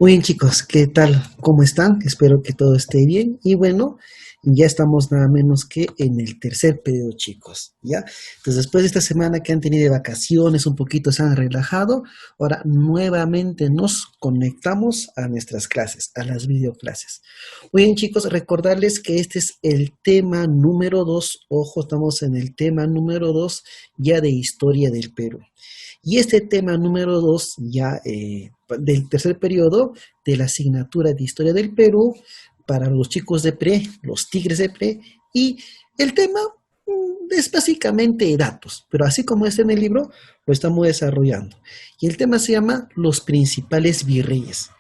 Muy bien chicos, ¿qué tal? ¿Cómo están? Espero que todo esté bien. Y bueno, ya estamos nada menos que en el tercer periodo chicos, ¿ya? Entonces después de esta semana que han tenido de vacaciones, un poquito se han relajado, ahora nuevamente nos conectamos a nuestras clases, a las videoclases. Muy bien chicos, recordarles que este es el tema número 2. Ojo, estamos en el tema número 2 ya de historia del Perú. Y este tema número 2 ya del tercer periodo de la asignatura de Historia del Perú para los chicos de pre, los tigres de pre, y el tema es básicamente datos, pero así como está en el libro, lo estamos desarrollando. Y el tema se llama Los principales virreyes,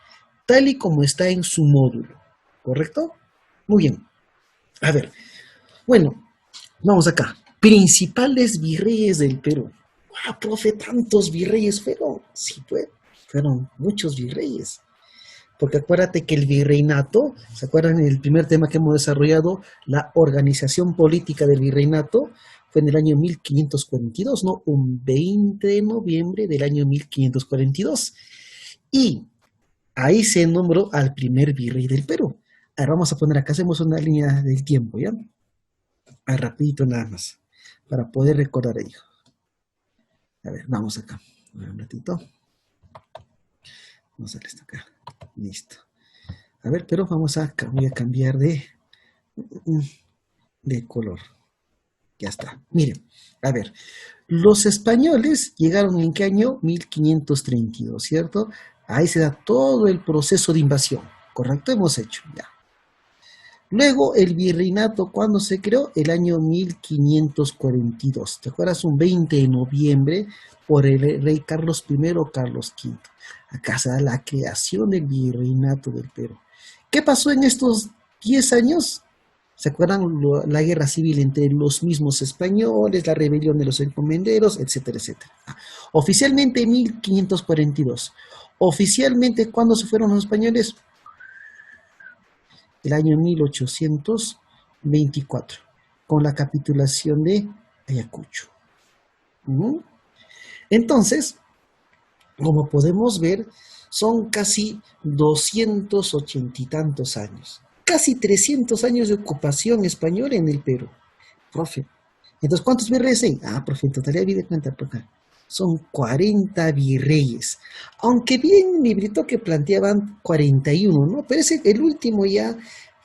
tal y como está en su módulo, ¿correcto? Muy bien. A ver, bueno, vamos acá. Principales virreyes del Perú. ¡Wow, profe! Tantos virreyes fueron. Sí, fueron muchos virreyes. Porque acuérdate que el virreinato, ¿se acuerdan el primer tema que hemos desarrollado? La organización política del virreinato fue en el año 1542, ¿no? Un 20 de noviembre del año 1542. Y ahí se nombró al primer virrey del Perú. Ahora vamos a poner acá, hacemos una línea del tiempo, ¿ya? Rapidito nada más, para poder recordar ello. A ver, vamos acá. Un ratito. Vamos a darle esto acá. Listo. A ver, pero voy a cambiar de color. Ya está. Miren, a ver. Los españoles llegaron en qué año? 1532, ¿cierto? Ahí se da todo el proceso de invasión. ¿Correcto? Hemos hecho, ya. Luego el virreinato, ¿cuándo se creó? El año 1542. ¿Te acuerdas? Un 20 de noviembre por el rey Carlos I o Carlos V. Acá se da la creación del virreinato del Perú. ¿Qué pasó en estos 10 años? ¿Se acuerdan la guerra civil entre los mismos españoles, la rebelión de los encomenderos, etcétera, etcétera? Oficialmente en 1542. Oficialmente, ¿cuándo se fueron los españoles? El año 1824, con la capitulación de Ayacucho. Entonces, como podemos ver, son casi 280 y tantos años, casi 300 años de ocupación española en el Perú, profe. Entonces, ¿cuántos virreyes hay? Profe, en totalidad, de cuenta por acá. Son 40 virreyes. Aunque bien un librito que planteaban 41, ¿no? Pero el último ya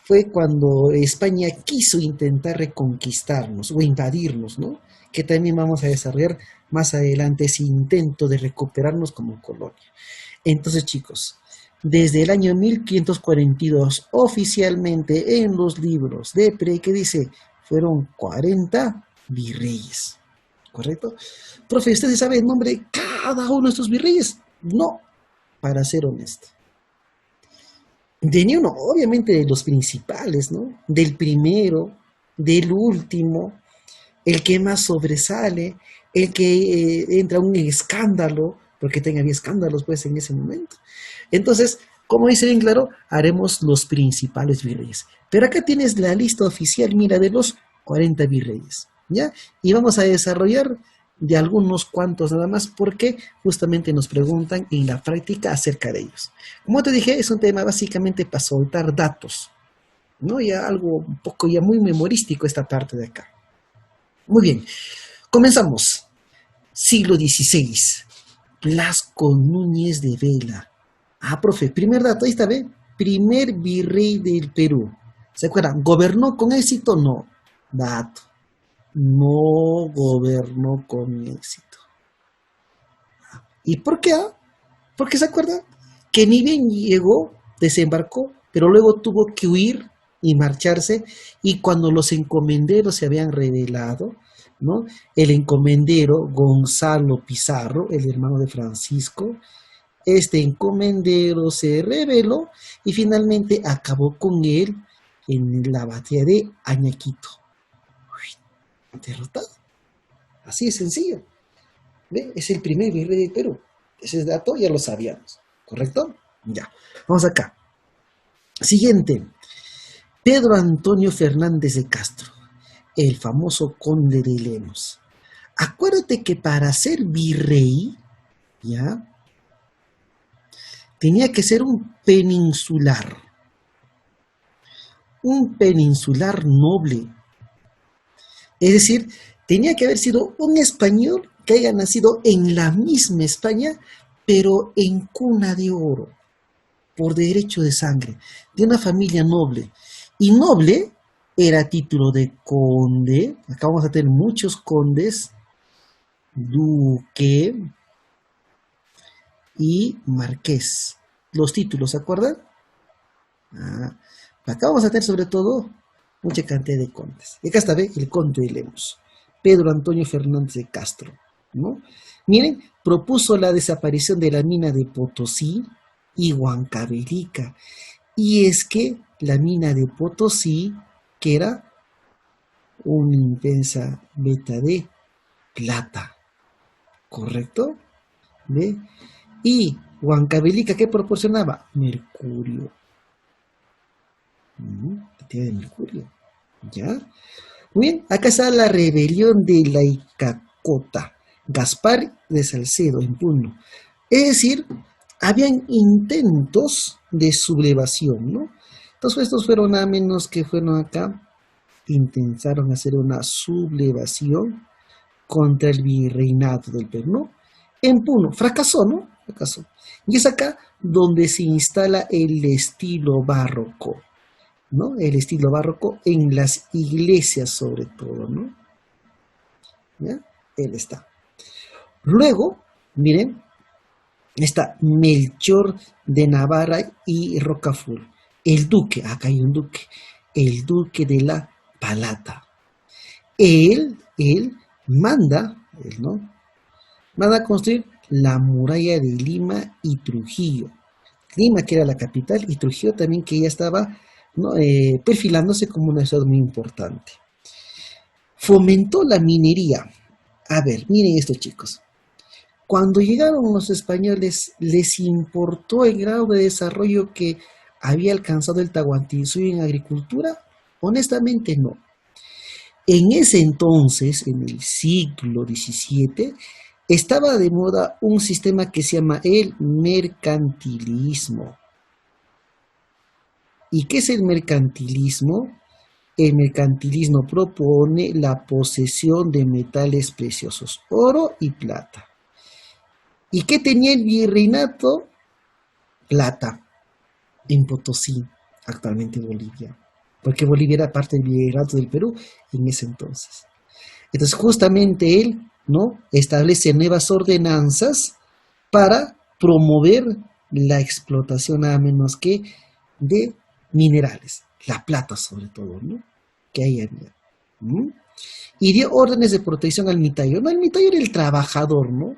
fue cuando España quiso intentar reconquistarnos o invadirnos, ¿no? Que también vamos a desarrollar más adelante ese intento de recuperarnos como colonia. Entonces, chicos, desde el año 1542, oficialmente en los libros de pre, que dice, fueron 40 virreyes. ¿Correcto? Profe, ¿usted sabe el nombre de cada uno de estos virreyes? No, para ser honesto. De ni uno, obviamente de los principales, ¿no? Del primero, del último, el que más sobresale, el que entra un escándalo, porque había escándalos pues en ese momento. Entonces, como dice bien claro, haremos los principales virreyes. Pero acá tienes la lista oficial, mira, de los 40 virreyes, ¿ya? Y vamos a desarrollar de algunos cuantos nada más porque justamente nos preguntan en la práctica acerca de ellos. Como te dije, es un tema básicamente para soltar datos, ¿no? Ya algo un poco ya muy memorístico esta parte de acá. Muy bien, comenzamos. Siglo XVI, Blasco Núñez de Vela. Profe, primer dato, ahí está, ¿ve? Primer virrey del Perú. ¿Se acuerdan? ¿Gobernó con éxito? No. Dato. No gobernó con éxito. ¿Y por qué? Porque se acuerdan que ni bien llegó, desembarcó, pero luego tuvo que huir y marcharse, y cuando los encomenderos se habían rebelado, ¿no? El encomendero Gonzalo Pizarro, el hermano de Francisco, este encomendero se rebeló y finalmente acabó con él en la batalla de Añaquito. Derrotado. Así es sencillo. ¿Ve? Es el primer virrey del Perú. Ese dato ya lo sabíamos. ¿Correcto? Ya. Vamos acá. Siguiente. Pedro Antonio Fernández de Castro, el famoso conde de Lemos. Acuérdate que para ser virrey, ¿ya? tenía que ser un peninsular noble. Es decir, tenía que haber sido un español que haya nacido en la misma España, pero en cuna de oro, por derecho de sangre, de una familia noble. Y noble era título de conde, acá vamos a tener muchos condes, duque y marqués. Los títulos, ¿se acuerdan? Ah, acá vamos a tener sobre todo mucha cantidad de condes. Y acá está, ¿ve? El conde de Lemos, Pedro Antonio Fernández de Castro, ¿no? Miren, propuso la desaparición de la mina de Potosí y Huancavelica. Y es que la mina de Potosí, que era una inmensa beta de plata, ¿correcto? ¿Ve? Y Huancavelica, ¿qué proporcionaba? Mercurio. De mercurio. ¿Ya? Muy bien, acá está la rebelión de la Icacota, Gaspar de Salcedo en Puno. Es decir, habían intentos de sublevación, ¿no? Entonces estos fueron nada menos que fueron acá, intentaron hacer una sublevación contra el virreinato del Perú, ¿no? En Puno, fracasó, ¿no? Fracasó. Y es acá donde se instala el estilo barroco, ¿no? El estilo barroco en las iglesias sobre todo, ¿no? ¿Ya? Él está. Luego, miren, está Melchor de Navarra y Rocafort. El duque, acá hay un duque, el duque de la Palata. Él ¿no? Manda a construir la muralla de Lima y Trujillo. Lima, que era la capital, y Trujillo también, que ya estaba, ¿no? Perfilándose como una ciudad muy importante. Fomentó la minería. A ver, miren esto, chicos. Cuando llegaron los españoles, ¿les importó el grado de desarrollo que había alcanzado el Tahuantinsuyo en agricultura? Honestamente no. En ese entonces, en el siglo XVII, estaba de moda un sistema que se llama el mercantilismo. ¿Y qué es el mercantilismo? El mercantilismo propone la posesión de metales preciosos, oro y plata. ¿Y qué tenía el virreinato? Plata, en Potosí, actualmente Bolivia. Porque Bolivia era parte del virreinato del Perú en ese entonces. Entonces justamente él, ¿no?, establece nuevas ordenanzas para promover la explotación nada menos que de minerales, la plata sobre todo, ¿no?, que ahí había. ¿Mm? Y dio órdenes de protección al mitayo. No, el mitayo era el trabajador, ¿no?,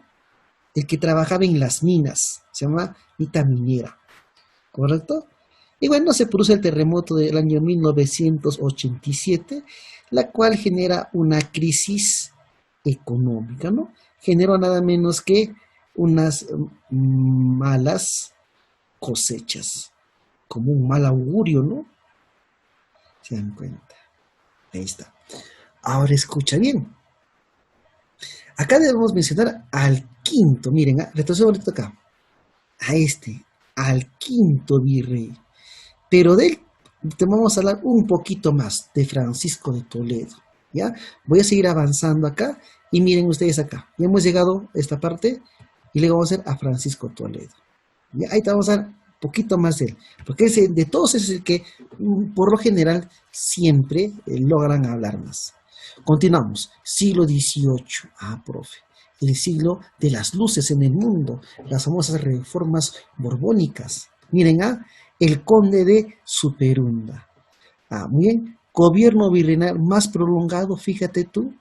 el que trabajaba en las minas, se llama mita minera, ¿correcto? Y bueno, se produce el terremoto del año 1987, la cual genera una crisis económica, ¿no? Generó nada menos que unas malas cosechas, como un mal augurio, ¿no? Se dan cuenta. Ahí está. Ahora escucha bien. Acá debemos mencionar al quinto, miren, retrocedo ahorita acá, al quinto virrey. Pero de él te vamos a hablar un poquito más, de Francisco de Toledo, ¿ya? Voy a seguir avanzando acá y miren ustedes acá. Ya hemos llegado a esta parte y luego vamos a hacer a Francisco Toledo. ¿Ya? Ahí te vamos a dar un poquito más de él, porque de todos es el que por lo general siempre logran hablar más. Continuamos. Siglo XVIII. Ah, profe. El siglo de las luces en el mundo. Las famosas reformas borbónicas. Miren, el conde de Superunda. Ah, muy bien. Gobierno virreinal más prolongado, fíjate tú,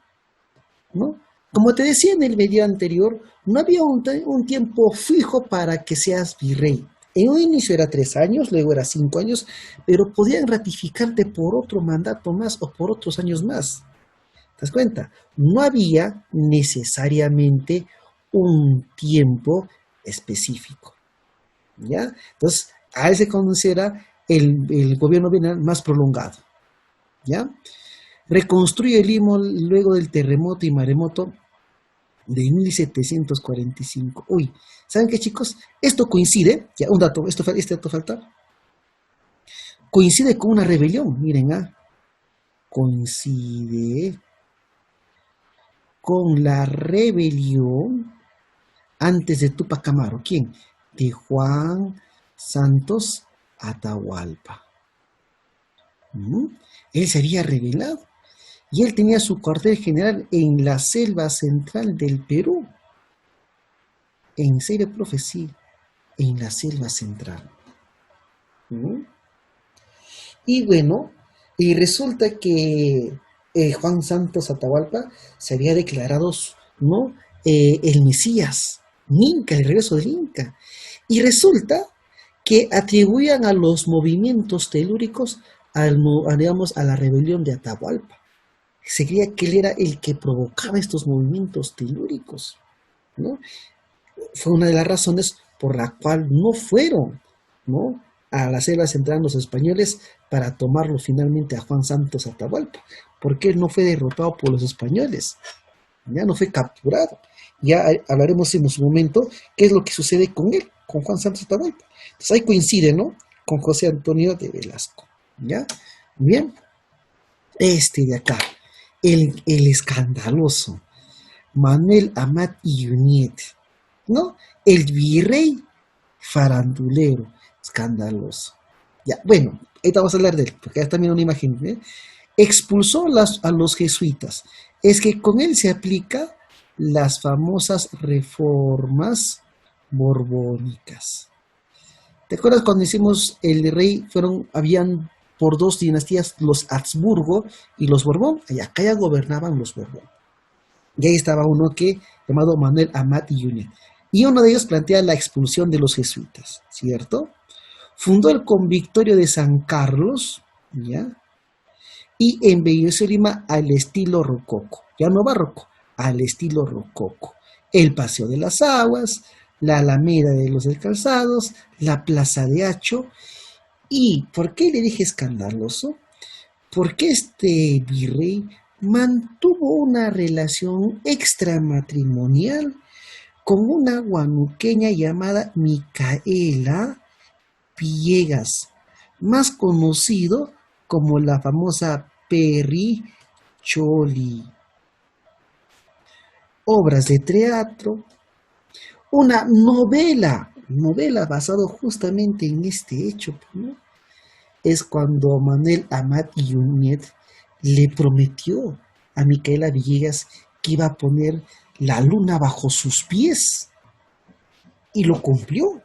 ¿no? Como te decía en el video anterior, no había un tiempo fijo para que seas virrey. En un inicio era 3 años, luego era 5 años, pero podían ratificarte por otro mandato más o por otros años más. ¿Te das cuenta? No había necesariamente un tiempo específico, ¿ya? Entonces, a él se considera el gobierno virreinal más prolongado, ¿ya? Reconstruye el Limo luego del terremoto y maremoto de 1745. Uy, ¿saben qué, chicos? Esto coincide, ya un dato, este dato falta, coincide con una rebelión, miren, coincide con la rebelión antes de Tupac Amaru. ¿Quién? De Juan Santos Atahualpa. Él se había rebelado y él tenía su cuartel general en la selva central del Perú. En serio, profe, sí, en la selva central. ¿Mm? Y bueno, y resulta que Juan Santos Atahualpa se había declarado, ¿no? El Mesías, un Inca, el regreso del Inca. Y resulta que atribuían a los movimientos telúricos digamos, a la rebelión de Atahualpa. Se creía que él era el que provocaba estos movimientos telúricos, ¿no? Fue una de las razones por la cual no fueron, ¿no?, a la selva central los españoles para tomarlo finalmente a Juan Santos Atahualpa, porque él no fue derrotado por los españoles, ya no fue capturado. Ya hablaremos en su momento qué es lo que sucede con él, con Juan Santos Atahualpa. Entonces ahí coincide, ¿no?, con José Antonio de Velasco. ¿Ya? Bien. Este de acá, el escandaloso Manuel Amat Iyuniet, ¿no? El virrey farandulero, escandaloso. Ya, bueno, ahorita vamos a hablar de él, porque ya también una imagen, ¿eh? Expulsó a los jesuitas. Es que con él se aplica las famosas reformas borbónicas. ¿Te acuerdas cuando hicimos el rey? Habían por dos dinastías, los Habsburgo y los Borbón. Acá ya gobernaban los Borbón. Y ahí estaba uno llamado Manuel Amat Iyuniet. Y uno de ellos plantea la expulsión de los jesuitas, ¿cierto? Fundó el convictorio de San Carlos, ¿ya? Y embelleció Lima al estilo rococo, ya no barroco, al estilo rococo. El Paseo de las Aguas, la Alameda de los Descalzados, la Plaza de Hacho. ¿Y por qué le dije escandaloso? Porque este virrey mantuvo una relación extramatrimonial con una guanuqueña llamada Micaela Villegas, más conocido como la famosa Perry Choli. Obras de teatro, una novela basada justamente en este hecho, ¿no? Es cuando Manuel Amat Iyuniet le prometió a Micaela Villegas que iba a poner la luna bajo sus pies. Y lo cumplió.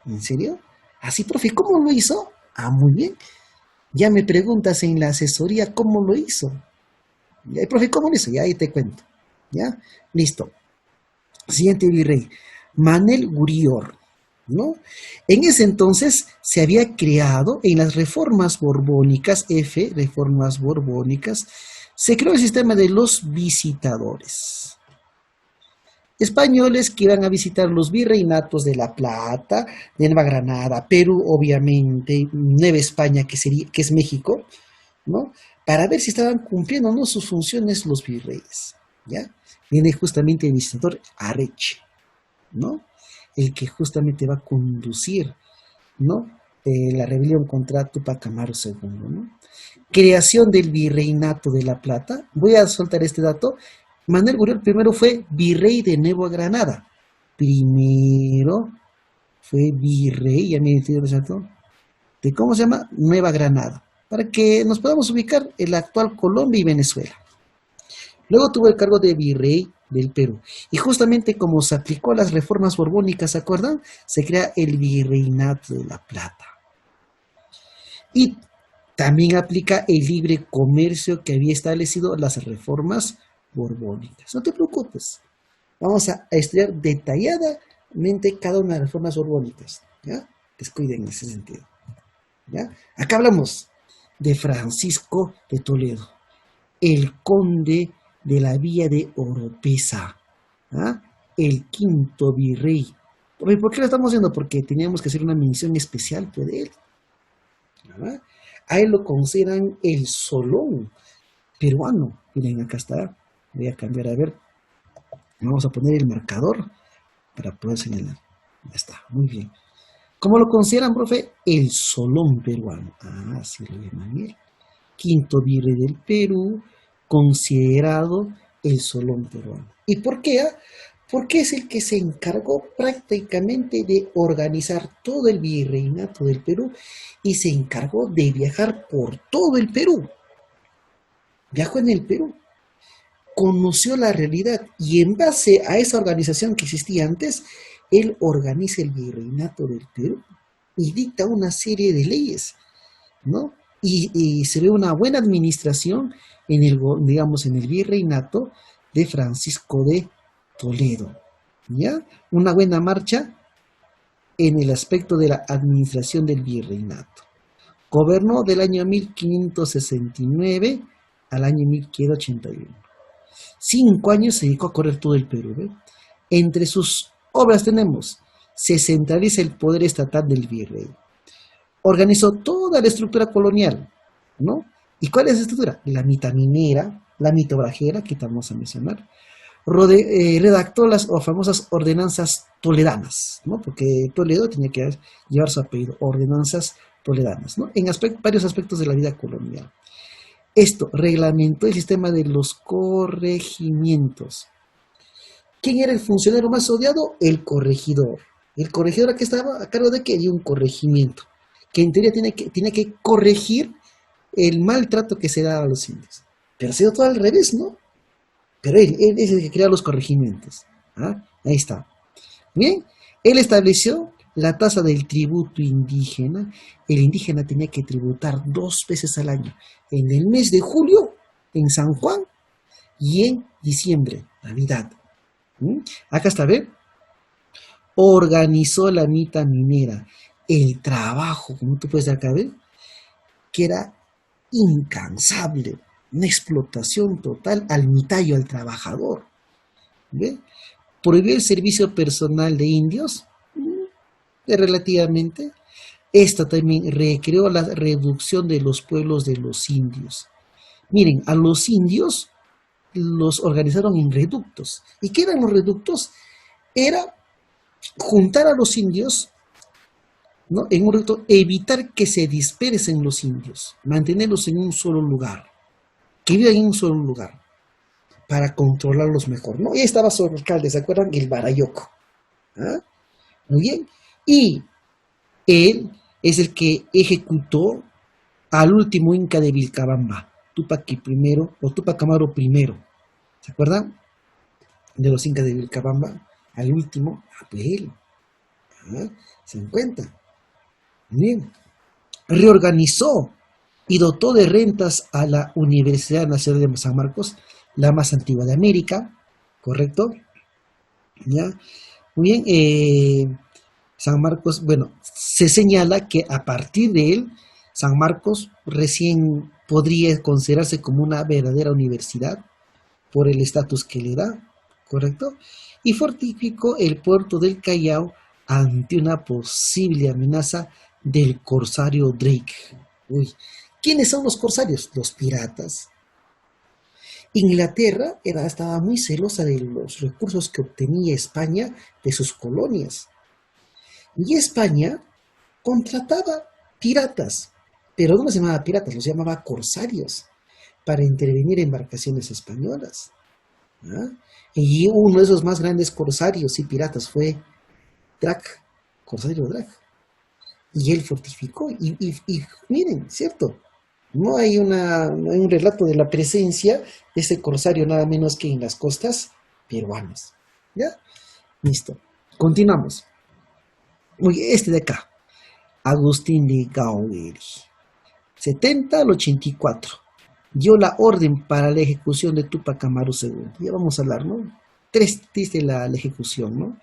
¿En serio? Así, profe, ¿cómo lo hizo? Ah, muy bien. Ya me preguntas en la asesoría cómo lo hizo. Ya, profe, ¿cómo lo hizo? Ya ahí te cuento. ¿Ya? Listo. Siguiente virrey. Manuel Gurior, ¿no? En ese entonces se había creado en las reformas borbónicas, reformas borbónicas, se creó el sistema de los visitadores. Españoles que iban a visitar los virreinatos de La Plata, de Nueva Granada, Perú, obviamente, Nueva España, que es México, ¿no? Para ver si estaban cumpliendo o no sus funciones los virreyes, ¿ya? Viene justamente el visitador Areche, ¿no? El que justamente va a conducir, ¿no?, la rebelión contra Tupac Amaru II, ¿no? Creación del virreinato de La Plata. Voy a soltar este dato. Manuel Guriol primero fue virrey de Nueva Granada. Primero fue virrey, ya me entiendo, ¿cierto?, de, ¿cómo se llama?, Nueva Granada, para que nos podamos ubicar en la actual Colombia y Venezuela. Luego tuvo el cargo de virrey del Perú. Y justamente como se aplicó a las reformas borbónicas, ¿se acuerdan? Se crea el virreinato de La Plata. Y también aplica el libre comercio que había establecido las reformas borbónicas. No te preocupes. Vamos a estudiar detalladamente cada una de las reformas borbónicas, ¿ya? Descuiden en ese sentido, ¿ya? Acá hablamos de Francisco de Toledo, el conde de la villa de Oropesa, ¿ah?, el quinto virrey. ¿Por qué lo estamos haciendo? Porque teníamos que hacer una mención especial de él, ¿verdad? A él lo consideran el Solón peruano. Miren, acá está. Voy a cambiar a ver. Vamos a poner el marcador para poder señalar. Ya está, muy bien. ¿Cómo lo consideran, profe? El Solón peruano. Ah, sí lo llaman bien. Quinto virrey del Perú, considerado el Solón peruano. ¿Y por qué? Porque es el que se encargó prácticamente de organizar todo el virreinato del Perú y se encargó de viajar por todo el Perú. Viajó en el Perú, conoció la realidad y en base a esa organización que existía antes, él organiza el virreinato del Perú y dicta una serie de leyes, ¿no? Y se ve una buena administración en el, digamos, en el virreinato de Francisco de Toledo, ¿ya? Una buena marcha en el aspecto de la administración del virreinato. Gobernó del año 1569 al año 1581. 5 años se dedicó a correr todo el Perú. ¿Ve? Entre sus obras tenemos: se centraliza el poder estatal del virrey. Organizó toda la estructura colonial, ¿no? ¿Y cuál es la estructura? La mita minera, la mita obrajera, que vamos a mencionar. Redactó las famosas ordenanzas toledanas, ¿no? Porque Toledo tenía que llevar su apellido, ordenanzas toledanas, ¿no? En varios aspectos de la vida colonial. Esto reglamentó el sistema de los corregimientos. ¿Quién era el funcionario más odiado? El corregidor. El corregidor aquí estaba a cargo de que hay un corregimiento, que en teoría tiene que corregir el maltrato que se daba a los indios. Pero ha sido todo al revés, ¿no? Pero él es el que crea los corregimientos. ¿Ah? Ahí está. Bien, él estableció la tasa del tributo indígena. El indígena tenía que tributar 2 veces al año, en el mes de julio, en San Juan, y en diciembre, Navidad. Acá está, ¿ve? Organizó la mita minera, el trabajo, como tú puedes ver acá, ¿ve? Que era incansable, una explotación total al mitayo, al trabajador. ¿Ve? Prohibió el servicio personal de indios, relativamente. Esta también recreó la reducción de los pueblos de los indios. Miren, a los indios los organizaron en reductos. ¿Y qué eran los reductos? Era juntar a los indios, ¿no? En un reducto, evitar que se dispersen los indios, mantenerlos en un solo lugar, que vivan en un solo lugar, para controlarlos mejor, ¿no? Y ahí estaba su alcalde, ¿se acuerdan? El Barayoco. ¿Ah? Muy bien. Y él es el que ejecutó al último inca de Vilcabamba, Tupac I o Tupac Amaru I. ¿Se acuerdan? De los incas de Vilcabamba, al último, pues él. ¿Ah? ¿Se dan cuenta? Bien. Reorganizó y dotó de rentas a la Universidad Nacional de San Marcos, la más antigua de América, ¿correcto? ¿Ya? Muy bien, San Marcos, bueno, se señala que a partir de él, San Marcos recién podría considerarse como una verdadera universidad por el estatus que le da, ¿correcto? Y fortificó el puerto del Callao ante una posible amenaza del corsario Drake. Uy, ¿quiénes son los corsarios? Los piratas. Inglaterra estaba muy celosa de los recursos que obtenía España de sus colonias. Y España contrataba piratas, pero no los llamaba piratas, los llamaba corsarios, para intervenir en embarcaciones españolas. ¿Ah? Y uno de esos más grandes corsarios y piratas fue Drac, corsario Drac. Y él fortificó, y miren, ¿cierto? No hay un relato de la presencia de ese corsario nada menos que en las costas peruanas. ¿Ya? Listo. Continuamos. Oye, este de acá, Agustín de Gauderi, 70 al 84, dio la orden para la ejecución de Tupac Amaru II. Ya vamos a hablar, ¿no? 3 dice la ejecución, ¿no?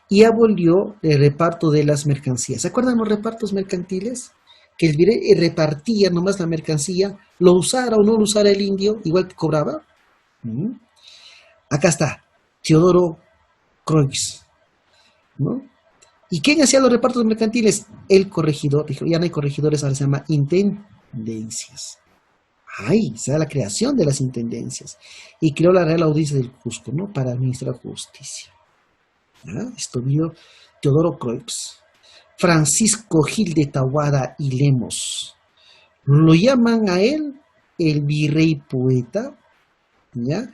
Y abolió el reparto de las mercancías. ¿Se acuerdan los repartos mercantiles? Que el virrey repartía nomás la mercancía, lo usara o no lo usara el indio, igual que cobraba. Acá está, Teodoro Croix, ¿no? ¿Y quién hacía los repartos mercantiles? El corregidor. Dijo, ya no hay corregidores, ahora se llama intendencias. Ahí se da la creación de las intendencias. Y creó la Real Audiencia del Cusco, ¿no? Para administrar justicia. ¿Ah? Esto vio Teodoro Croix, Francisco Gil de Tahuada y Lemos. Lo llaman a él el virrey poeta, ¿ya?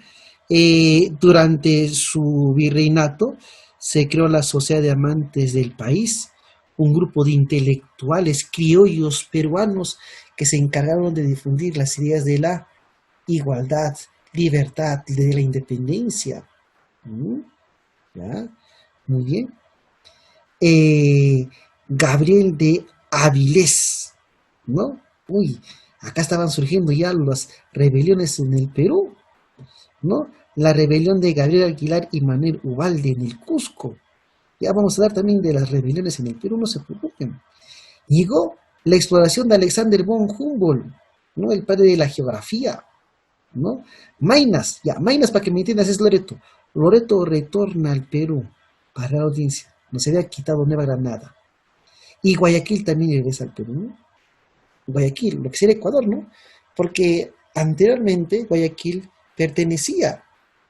Durante su virreinato se creó la Sociedad de Amantes del País, un grupo de intelectuales criollos peruanos que se encargaron de difundir las ideas de la igualdad, libertad y de la independencia. ¿Mm? ¿Ya? Muy bien. Gabriel de Avilés, ¿no? Uy, acá estaban surgiendo ya las rebeliones en el Perú, ¿no? La rebelión de Gabriel Aguilar y Manuel Ubalde en el Cusco. Ya vamos a hablar también de las rebeliones en el Perú, no se preocupen. Llegó la exploración de Alexander von Humboldt, ¿no? El padre de la geografía, ¿no? Maynas, ya, Maynas para que me entiendas es Loreto. Loreto retorna al Perú para la audiencia. Nos había quitado Nueva Granada. Y Guayaquil también regresa al Perú, ¿no? Guayaquil, lo que sería Ecuador, ¿no? Porque anteriormente Guayaquil pertenecía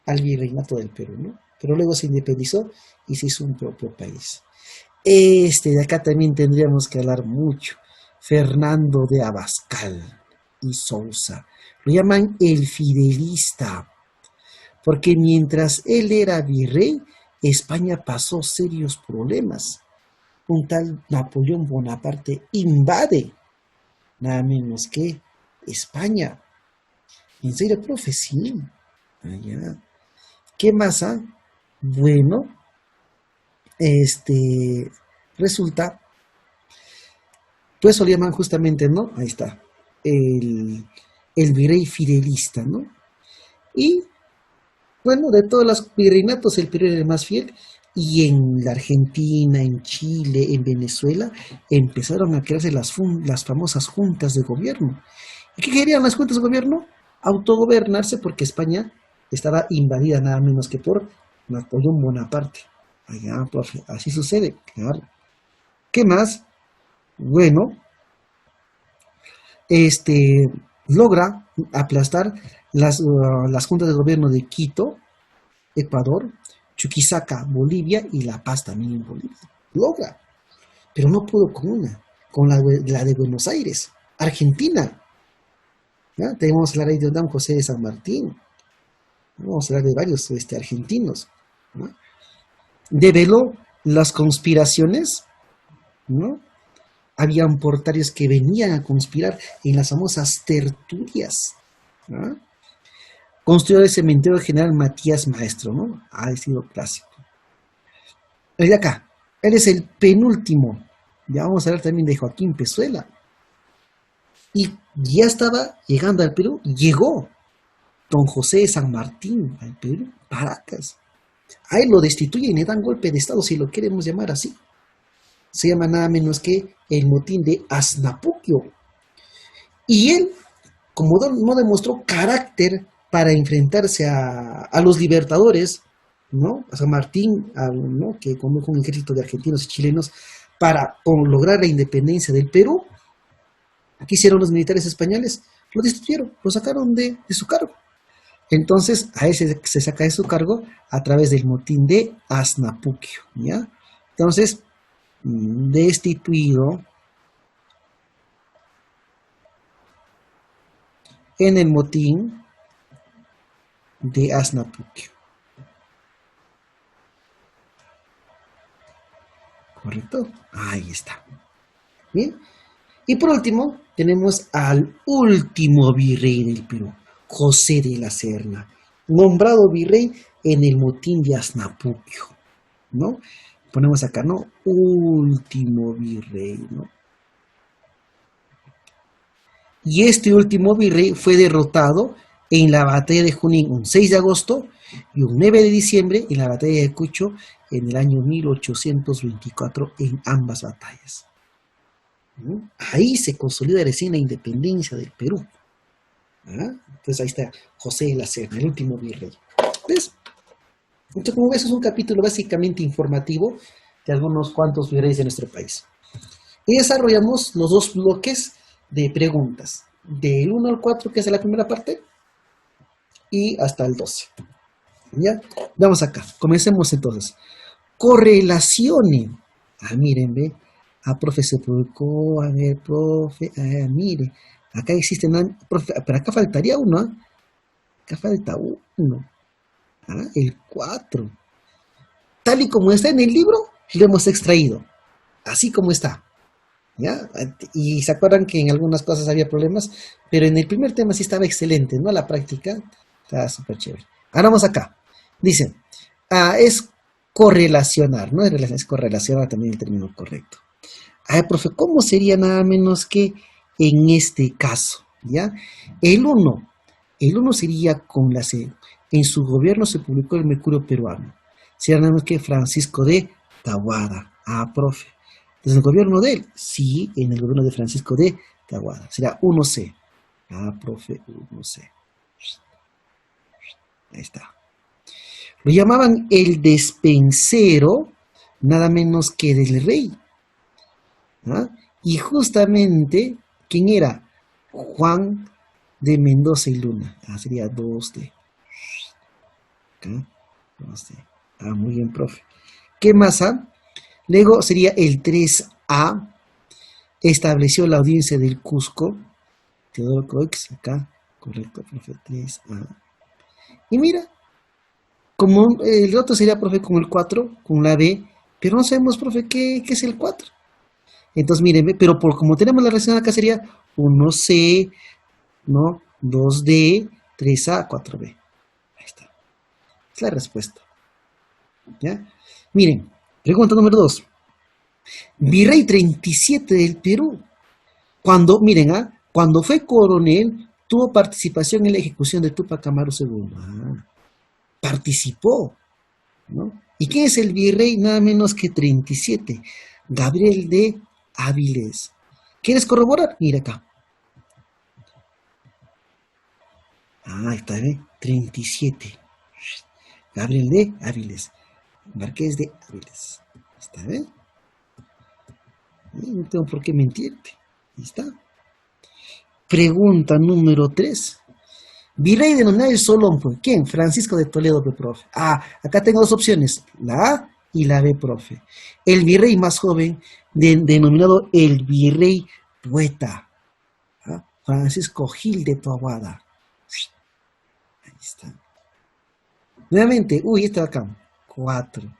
al virreinato del Perú, ¿no? Pero luego se independizó y se hizo un propio país. De acá también tendríamos que hablar mucho. Fernando de Abascal y Sousa. Lo llaman el fidelista, porque mientras él era virrey, España pasó serios problemas. Un tal Napoleón Bonaparte invade nada menos que España. ¿En serio, profe? Sí. Allá. ¿Qué más? Bueno, resulta, pues lo llaman justamente, ¿no? Ahí está, el virrey fidelista, ¿no? Y, bueno, de todos los virreinatos, el Perú era el más fiel, y en la Argentina, en Chile, en Venezuela, empezaron a crearse las famosas juntas de gobierno. ¿Y qué querían las juntas de gobierno? Autogobernarse, porque España estaba invadida nada menos que por Napoleón Bonaparte. Allá, profe, así sucede, claro. ¿Qué más? Bueno, logra aplastar las juntas de gobierno de Quito, Ecuador, Chuquisaca, Bolivia, y La Paz también en Bolivia. Logra, pero no pudo con la de Buenos Aires, Argentina. ¿Ya? Tenemos a hablar ahí de don José de San Martín. Vamos a hablar de varios argentinos, ¿no? Develó las conspiraciones, ¿no? Habían portarios que venían a conspirar en las famosas tertulias, ¿no? Construyó el cementerio general Matías Maestro, ¿no? Ha sido clásico. El de acá, él es el penúltimo. Ya vamos a hablar también de Joaquín Pezuela. Y ya estaba llegando al Perú, llegó don José de San Martín al Perú, Paracas. A él lo destituyen y le dan golpe de estado, si lo queremos llamar así. Se llama nada menos que el motín de Asnapuquio. Y él, como no demostró carácter para enfrentarse a los libertadores, ¿no? A San Martín, ¿no? Que condujo un ejército de argentinos y chilenos para lograr la independencia del Perú, ¿qué hicieron los militares españoles? Lo destituyeron, lo sacaron de su cargo. Entonces, a él se saca de su cargo a través del motín de Asnapuquio, ¿ya? Entonces, destituido en el motín de Asnapuquio. ¿Correcto? Ahí está. Bien. Y por último, tenemos al último virrey del Perú, José de la Serna, nombrado virrey en el motín de Asnapuquio, ¿no? Ponemos acá, ¿no? Último virrey, ¿no? Y este último virrey fue derrotado en la batalla de Junín un 6 de agosto y un 9 de diciembre en la batalla de Cucho en el año 1824 en ambas batallas. ¿No? Ahí se consolida recién la independencia del Perú. ¿Ah? Entonces ahí está José de la Serna, el último virrey. ¿Ves? Entonces, como ves, es un capítulo básicamente informativo de algunos cuantos virreyes de nuestro país. Y desarrollamos los dos bloques de preguntas. del 1 al 4, que es la primera parte, y hasta el 12. ¿Ya? Vamos acá, comencemos entonces. Correlacione. Ah, miren, ve. Ah, profe, se publicó, a ver, profe, mire. Acá existen, profe, pero acá faltaría uno, ¿ah? Acá falta uno. Ah, el 4. Tal y como está en el libro, lo hemos extraído. Así como está. ¿Ya? Y se acuerdan que en algunas cosas había problemas, pero en el primer tema sí estaba excelente, ¿no? La práctica está súper chévere. Ahora vamos acá. Dice, es correlacionar, ¿no? Es correlacionar también el término correcto. Profe, ¿cómo sería nada menos que en este caso? ¿Ya? El 1. El 1 sería con la C. En su gobierno se publicó el Mercurio peruano. Sería nada más que Francisco de Tahuada. Profe. Entonces, ¿el gobierno de él? Sí, en el gobierno de Francisco de Tahuada. Será 1C. Profe, 1C. Ahí está. Lo llamaban el despensero, nada menos que del rey. Y justamente, ¿quién era? Juan de Mendoza y Luna. Sería 2D. Acá, 2D. Muy bien, profe. ¿Qué más? Luego sería el 3A. Estableció la audiencia del Cusco. Teodoro Croix, acá. Correcto, profe. 3A. Y mira, como el otro sería, profe, como el 4, con la B. Pero no sabemos, profe, qué es el 4. Entonces, miren, pero como tenemos la relación acá sería 1C, ¿no? 2D, 3A, 4B. Ahí está. Es la respuesta. ¿Ya? Miren, pregunta número 2. Virrey 37 del Perú. Cuando fue coronel, tuvo participación en la ejecución de Túpac Amaru II. Participó, ¿no? ¿Y quién es el virrey? Nada menos que 37. Gabriel de Áviles. ¿Quieres corroborar? Mira acá. Ahí está, ¿eh? 37. Gabriel de Áviles. Marqués de Áviles. ¿Está bien? No tengo por qué mentirte. Ahí está. Pregunta número 3. Virrey denominado el Solón, ¿quién? Francisco de Toledo, profe. Acá tengo dos opciones, la A y la B, profe. El virrey más joven, denominado el virrey poeta, Francisco Gil de Tahuada. Ahí está. Nuevamente, este va acá. 4.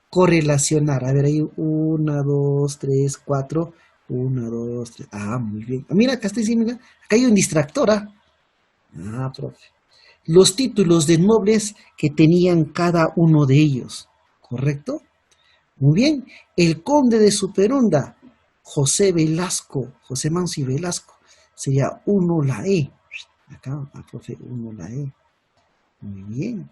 Correlacionar. A ver, ahí 1, 2, 3, 4. 1, 2, 3. Muy bien. Mira, acá está diciendo, mira, acá hay un distractor. Profe. Los títulos de nobles que tenían cada uno de ellos. ¿Correcto? Muy bien. El conde de Superonda, José Velasco, José Manso y Velasco. Sería 1 la E. Acá, profe, 1 la E. Muy bien.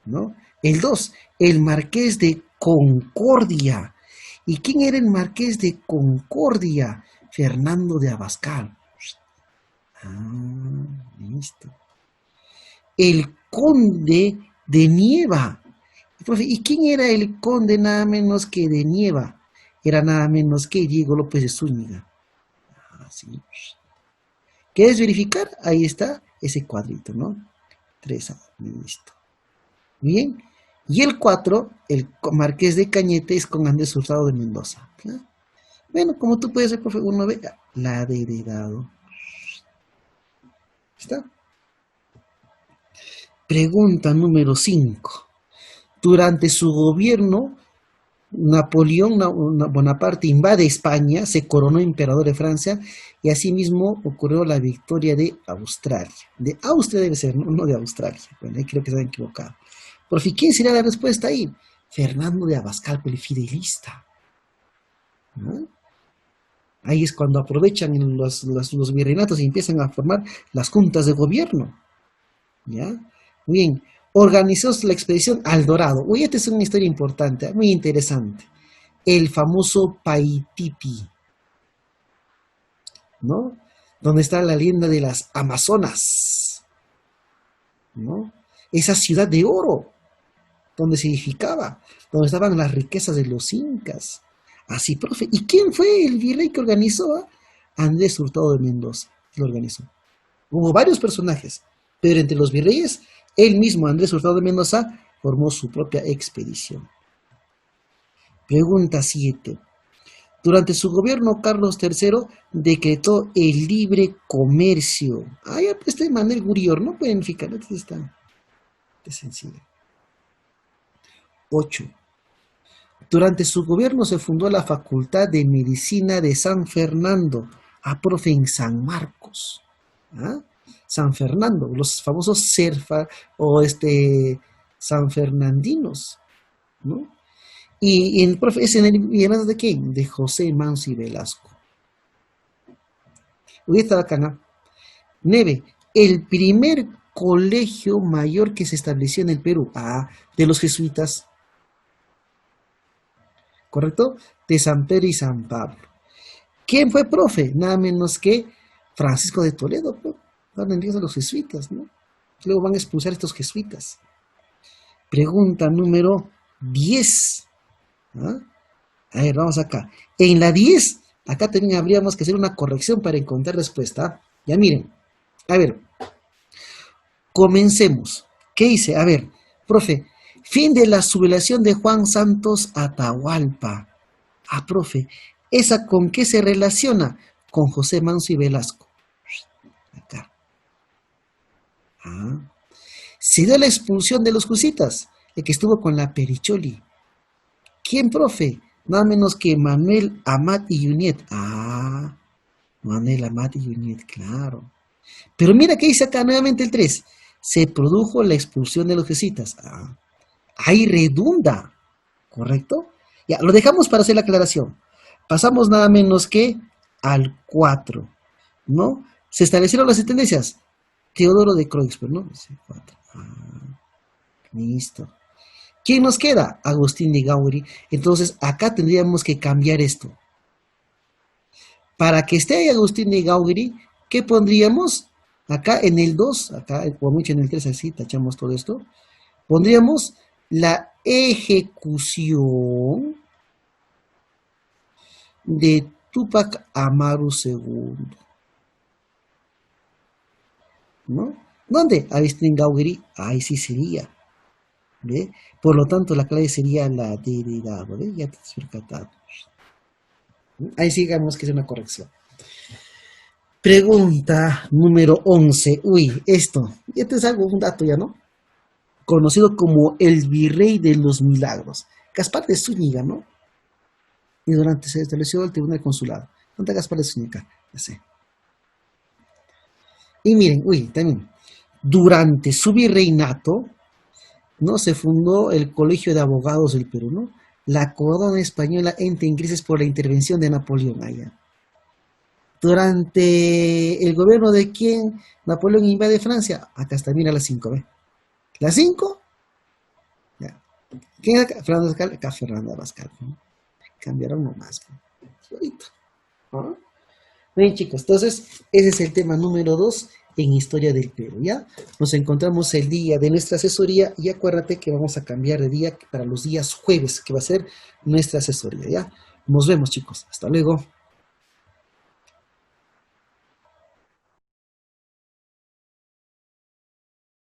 ¿No? El 2, el marqués de Concordia. ¿Y quién era el marqués de Concordia? Fernando de Abascal. Listo. El conde de Nieva. Profe, ¿y quién era el conde nada menos que de Nieva? Era nada menos que Diego López de Zúñiga. Sí. ¿Quieres verificar? Ahí está ese cuadrito, ¿no? 3A. Listo. Bien. Y el 4, el marqués de Cañete, es con Andrés Hurtado de Mendoza. ¿Claro? Bueno, como tú puedes ver, profe, uno ve la de heredado. ¿Está? Pregunta número 5. Durante su gobierno, Napoleón Bonaparte invade España, se coronó emperador de Francia y asimismo ocurrió la victoria de Australia. De Austria debe ser, no de Australia. Bueno, ahí creo que se han equivocado. Por fin, ¿quién sería la respuesta ahí? Fernando de Abascal, el fidelista. ¿No? Ahí es cuando aprovechan los virreinatos y empiezan a formar las juntas de gobierno. ¿Ya? Muy bien. Organizó la expedición al Dorado. Esta es una historia importante, muy interesante. El famoso Paitipi, ¿no? Donde está la leyenda de las Amazonas, ¿no? Esa ciudad de oro, donde se edificaba, donde estaban las riquezas de los incas. Así, profe. ¿Y quién fue el virrey que organizó? Andrés Hurtado de Mendoza. que lo organizó. Hubo varios personajes, pero entre los virreyes, él mismo, Andrés Hurtado de Mendoza, formó su propia expedición. Pregunta 7. Durante su gobierno, Carlos III decretó el libre comercio. Ah, ya, pues este Manuel Gurior, no pueden fijar, este está sencillo. 8. Durante su gobierno se fundó la Facultad de Medicina de San Fernando, profe, en San Marcos. ¿Ah? San Fernando, los famosos Serfa o San Fernandinos, ¿no? Y el profe es en el llamado de quién? De José Manso y Velasco. Hoy está bacana. 9. El primer colegio mayor que se estableció en el Perú, de los jesuitas, ¿correcto? De San Pedro y San Pablo. ¿Quién fue profe? Nada menos que Francisco de Toledo, pues, van a los jesuitas, ¿no? Luego van a expulsar a estos jesuitas. Pregunta número 10. ¿Ah? A ver, vamos acá. En la 10, acá también habríamos que hacer una corrección para encontrar respuesta. Ya miren, a ver, comencemos. ¿Qué dice? A ver, profe, fin de la sublevación de Juan Santos Atahualpa. Profe, ¿esa con qué se relaciona? Con José Manso y Velasco. Acá. Se dio la expulsión de los jesuitas, el que estuvo con la Pericholi. ¿Quién, profe? Nada menos que Manuel Amat y Junyent. Manuel Amat y Junyent, claro. Pero mira que dice acá nuevamente el 3. Se produjo la expulsión de los jesuitas. Ahí redunda, ¿correcto? Ya, lo dejamos para hacer la aclaración. Pasamos nada menos que al 4, ¿no? Se establecieron las tendencias. Teodoro de Kreuzberg, ¿no? 4. Listo. ¿Quién nos queda? Agustín de Gauri. Entonces, acá tendríamos que cambiar esto. Para que esté ahí Agustín de Gauri, ¿qué pondríamos? Acá en el 2, acá como mucho en el 3, así, tachamos todo esto. Pondríamos la ejecución de Túpac Amaru II. ¿No? ¿Dónde? Agustín Gauri, ahí sí sería. ¿Ve? Por lo tanto, la clave sería la D de dado, ¿ve? Ya te has percatado. Ahí sigamos que es una corrección. Pregunta número 11. Uy, esto. Este es un dato ya, ¿no? Conocido como el virrey de los milagros. Gaspar de Zúñiga, ¿no? Y durante se estableció el Tribunal Consulado. ¿Dónde está Gaspar de Zúñiga? Ya sé. Y miren, también. Durante su virreinato, ¿no? Se fundó el Colegio de Abogados del Perú, ¿no? La corona española entra en crisis por la intervención de Napoleón allá. Durante el gobierno de quién Napoleón invade Francia. Acá está, mira las 5, ¿ve? ¿Las 5? Ya. ¿Quién es acá? Fernando Abascal. Acá Fernando Abascal, ¿no? Cambiaron nomás, ¿no? ¿Ah? Bien, chicos, entonces ese es el tema número 2 en Historia del Perú, ¿ya? Nos encontramos el día de nuestra asesoría y acuérdate que vamos a cambiar de día para los días jueves, que va a ser nuestra asesoría, ¿ya? Nos vemos, chicos. Hasta luego.